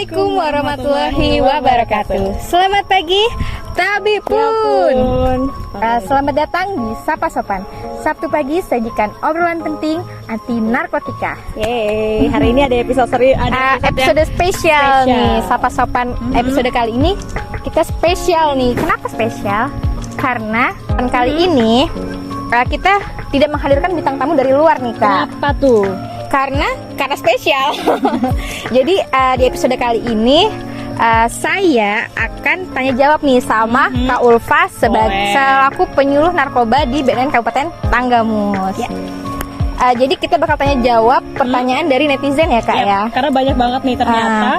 Assalamualaikum warahmatullahi wabarakatuh. Selamat pagi, Tabipun. Selamat datang di Sapa Sopan. Sabtu pagi sajikan obrolan penting anti narkotika. Yeay, hari ini ada episode Episode spesial nih, Sapa Sopan. Episode kali ini kita spesial nih. Kenapa spesial? Karena kali ini kita tidak menghadirkan bintang tamu dari luar nih, Kak. Kenapa tuh? Karena spesial. Jadi di episode kali ini saya akan tanya jawab nih sama Kak Ulfa selaku penyuluh narkoba di BNN Kabupaten Tanggamus. Ya. Jadi kita bakal tanya jawab pertanyaan dari netizen ya, Kak, ya. Karena banyak banget nih ternyata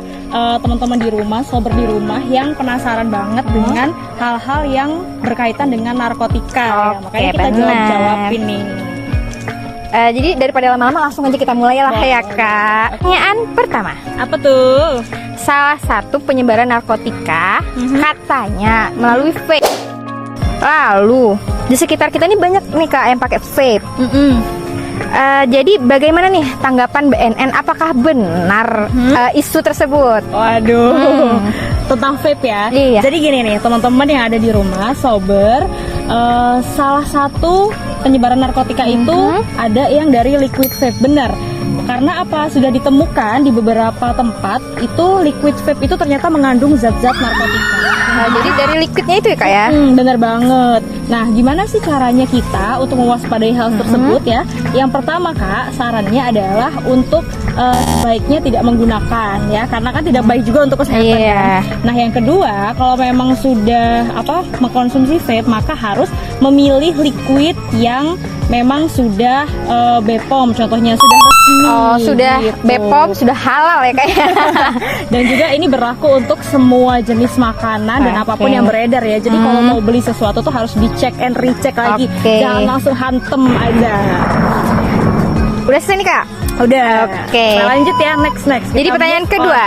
teman-teman di rumah, sober di rumah yang penasaran banget dengan hal-hal yang berkaitan dengan narkotika. Makanya kita jawabin nih. Jadi daripada lama-lama langsung aja kita mulai lah ya, Kak. Pertanyaan pertama. Apa tuh? Salah satu penyebaran narkotika katanya melalui vape. Lalu di sekitar kita ini banyak nih, Kak, yang pakai vape. Jadi bagaimana nih tanggapan BNN? Apakah benar isu tersebut? Waduh, tentang vape ya. Iya. Jadi gini nih teman-teman yang ada di rumah sober, salah satu penyebaran narkotika itu ada yang dari liquid vape, benar. Karena apa? Sudah ditemukan di beberapa tempat itu liquid vape itu ternyata mengandung zat-zat narkotika. Jadi dari liquidnya itu ya, Kak, ya? Bener banget. Nah, gimana sih caranya kita untuk mewaspadai hal tersebut ya? Yang pertama, Kak, sarannya adalah untuk sebaiknya tidak menggunakan ya, karena kan tidak baik juga untuk kesehatan. Kan? Nah, yang kedua, kalau memang sudah mengkonsumsi vape, maka harus memilih liquid yang memang sudah BPOM, contohnya sudah resmi. Oh, sudah gitu. BPOM, sudah halal ya, Kak. Dan juga ini berlaku untuk semua jenis makanan dan apapun yang beredar ya. Jadi kalau mau beli sesuatu tuh harus dicek and recheck lagi. Jangan langsung hantem aja. Udah selesai nih, Kak? Udah. Oke. Nah, lanjut ya, next. Jadi Kita pertanyaan move on. kedua.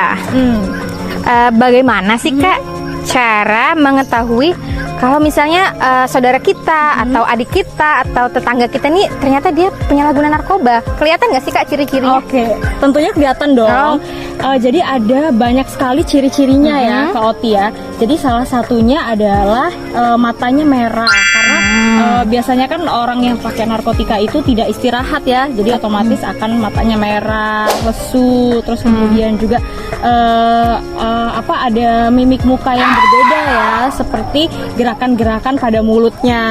Bagaimana sih, Kak, cara mengetahui kalau misalnya saudara kita atau adik kita atau tetangga kita nih ternyata dia penyalahguna narkoba? Kelihatan nggak sih, Kak, ciri-cirinya? Oke, tentunya kelihatan dong. Jadi ada banyak sekali ciri-cirinya ya, Kak Oti ya. Jadi salah satunya adalah matanya merah, karena biasanya kan orang yang pakai narkotika itu tidak istirahat ya, jadi otomatis akan matanya merah, lesu, terus kemudian juga ada mimik muka yang berbeda ya, seperti gerakan-gerakan pada mulutnya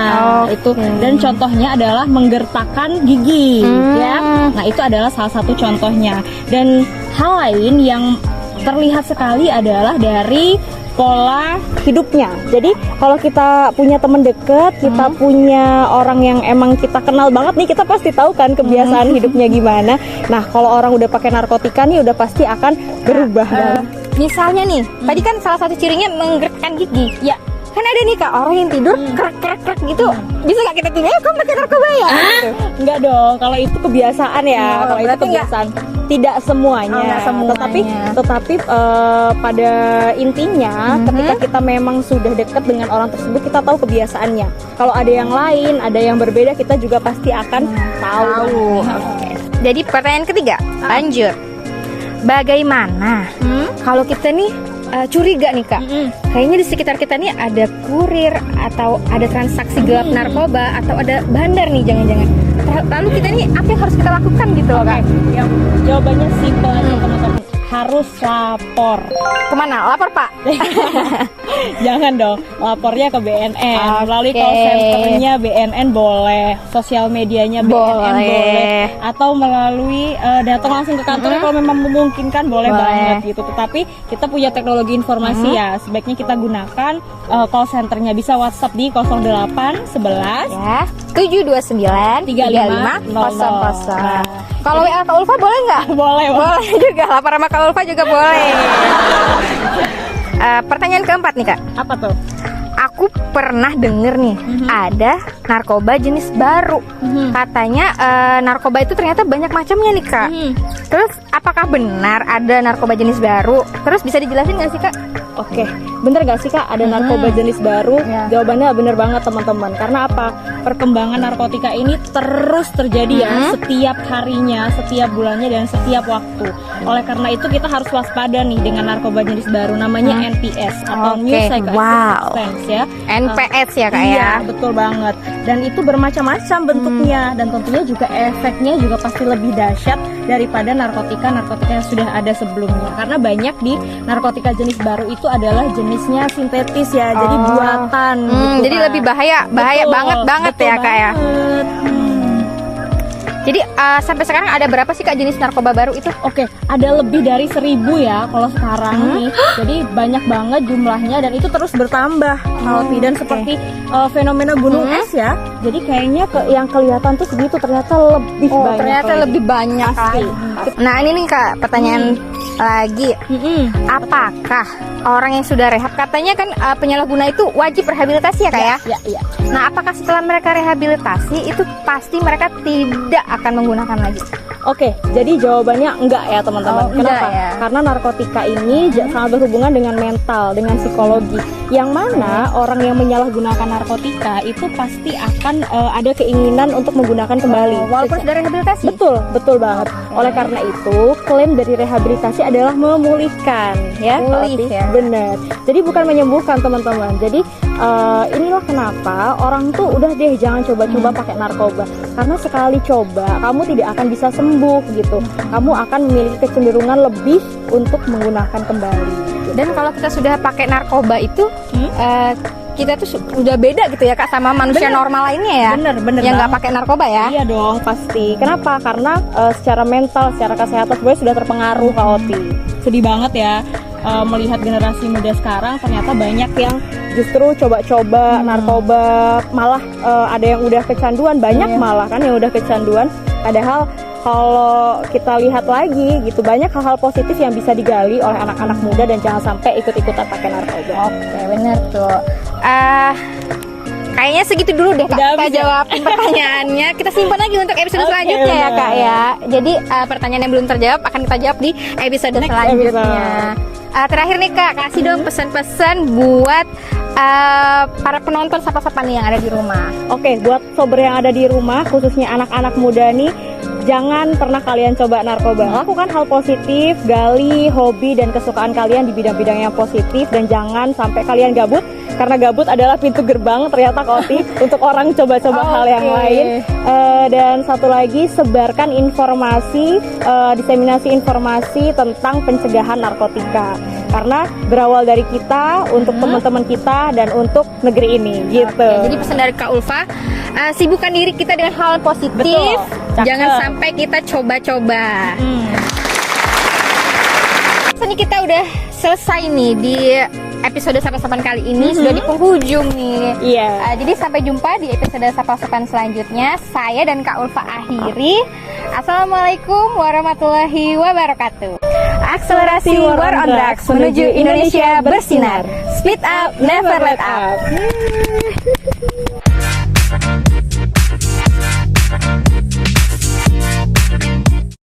itu, dan contohnya adalah menggertakkan gigi ya. Nah, itu adalah salah satu contohnya. Dan hal lain yang terlihat sekali adalah dari pola hidupnya. Jadi kalau kita punya teman dekat, kita punya orang yang emang kita kenal banget nih, kita pasti tahu kan kebiasaan hidupnya gimana. Nah, kalau orang udah pakai narkotika nih udah pasti akan berubah banget. Misalnya nih, tadi kan salah satu cirinya menggerakkan gigi. Ya, kan ada nih, Kak, orang yang tidur krek gitu. Bisa nggak kita tidur? Kamu pakai narkoba ya? Gitu. Enggak dong, kalau itu kebiasaan ya. Kalau itu kebiasaan, tidak semuanya. Tetapi pada intinya, ketika kita memang sudah dekat dengan orang tersebut, kita tahu kebiasaannya. Kalau ada yang lain, ada yang berbeda, kita juga pasti akan tahu. Jadi pertanyaan ketiga, lanjut. Bagaimana kalau kita nih curiga nih, Kak, kayaknya di sekitar kita nih ada kurir atau ada transaksi gelap narkoba atau ada bandar nih, jangan-jangan. Lalu kita nih apa yang harus kita lakukan gitu loh, Kak? Jawabannya simpel aja, teman-teman. Harus lapor. Kemana? Lapor, Pak? Jangan dong, lapornya ke BNN. Melalui call centernya BNN boleh, sosial medianya BNN boleh, atau melalui datang langsung ke kantornya kalau memang memungkinkan, boleh banget gitu. Tetapi kita punya teknologi informasi ya, sebaiknya kita gunakan call centernya. Bisa WhatsApp di 0811 ya 729 3500. Kalau WA Kak Ulfa boleh nggak? Boleh juga. Lapor sama Kak Ulfa juga boleh. Pertanyaan keempat nih, Kak. Apa tuh? Aku pernah denger nih, ada narkoba jenis baru. Katanya narkoba itu ternyata banyak macamnya nih, Kak. Terus apakah benar ada narkoba jenis baru? Terus bisa dijelasin nggak sih Kak? Oke, bener gak sih Kak ada narkoba jenis baru? Ya. Jawabannya bener banget teman-teman. Karena apa? Perkembangan narkotika ini terus terjadi ya, setiap harinya, setiap bulannya, dan setiap waktu. Oleh karena itu kita harus waspada nih dengan narkoba jenis baru namanya NPS atau New Psychoactive Substance ya. NPS ya Kak Iya, ya? betul banget. Dan itu bermacam-macam bentuknya dan tentunya juga efeknya juga pasti lebih dahsyat daripada narkotika yang sudah ada sebelumnya. Karena banyak di narkotika jenis baru itu adalah jenisnya sintetis ya, jadi buatan. Gitu, Jadi Kak. lebih bahaya banget Betul ya Kak ya? banget. Jadi sampai sekarang ada berapa sih Kak jenis narkoba baru itu? Oke, ada lebih dari 1.000 ya kalau sekarang nih. Jadi banyak banget jumlahnya dan itu terus bertambah. Dan seperti fenomena gunung es ya. Jadi kayaknya yang kelihatan tuh segitu, ternyata lebih banyak. Ternyata lagi. lebih banyak Pasti. lagi. Nah ini nih Kak pertanyaan lagi. Apakah orang yang sudah rehab, katanya kan penyalahguna itu wajib rehabilitasi ya Kak ya? Iya. Nah apakah setelah mereka rehabilitasi itu pasti mereka tidak akan menggunakan lagi? Oke, jadi jawabannya enggak ya teman-teman. Enggak Kenapa? ya. Karena narkotika ini sangat berhubungan dengan mental, dengan psikologi. Yang mana orang yang menyalahgunakan narkotika itu pasti akan ada keinginan untuk menggunakan kembali. Walaupun sudah rehabilitasi? Betul banget. Oleh karena itu, klaim dari rehabilitasi adalah memulihkan, ya. Pulih, ya. Benar. Jadi bukan menyembuhkan teman-teman. Jadi inilah kenapa orang tuh udah deh jangan coba-coba pakai narkoba. Karena sekali coba, kamu tidak akan bisa sembuh gitu. Kamu akan memiliki kecenderungan lebih untuk menggunakan kembali. Gitu. Dan kalau kita sudah pakai narkoba itu, kita tuh udah beda gitu ya Kak sama manusia normal lainnya ya? Bener yang nggak banget. pakai narkoba ya? Iya dong pasti. Kenapa? Karena secara mental, secara kesehatan sebenarnya sudah terpengaruh Kak Oti. Sedih banget ya melihat generasi muda sekarang ternyata banyak yang justru coba-coba narkoba, malah ada yang udah kecanduan, banyak malah kan yang udah kecanduan. Padahal kalau kita lihat lagi gitu banyak hal-hal positif yang bisa digali oleh anak-anak muda dan jangan sampai ikut-ikutan pakai narkoba. Oke, bener tuh. Kayaknya segitu dulu deh Kak. Udah Kita habis ya? jawabin pertanyaannya. Kita simpan lagi untuk episode Oke, selanjutnya ya bener. Kak ya. Jadi pertanyaan yang belum terjawab akan kita jawab di episode Next selanjutnya. Terakhir nih Kak, kasih dong pesan-pesan buat para penonton sapa-sapa nih yang ada di rumah. Oke, buat sober yang ada di rumah, khususnya anak-anak muda nih, jangan pernah kalian coba narkoba. Lakukan hal positif, gali hobi dan kesukaan kalian di bidang-bidang yang positif, dan jangan sampai kalian gabut, karena gabut adalah pintu gerbang ternyata Koti untuk orang coba-coba hal yang lain. Dan satu lagi, sebarkan informasi, diseminasi informasi tentang pencegahan narkotika. Karena berawal dari kita, untuk teman-teman kita, dan untuk negeri ini gitu. Jadi pesan dari Kak Ulfa, sibukkan diri kita dengan hal positif. Betul. Cakep. Jangan sampai kita coba-coba. Ini kita udah selesai nih di episode Sapa-Sapan kali ini. Sudah di penghujung nih. Iya. Jadi sampai jumpa di episode Sapa-Sapan selanjutnya. Saya dan Kak Ulfa akhiri. Assalamualaikum warahmatullahi wabarakatuh. Akselerasi War on Drugs menuju Indonesia bersinar. Speed up, never let up.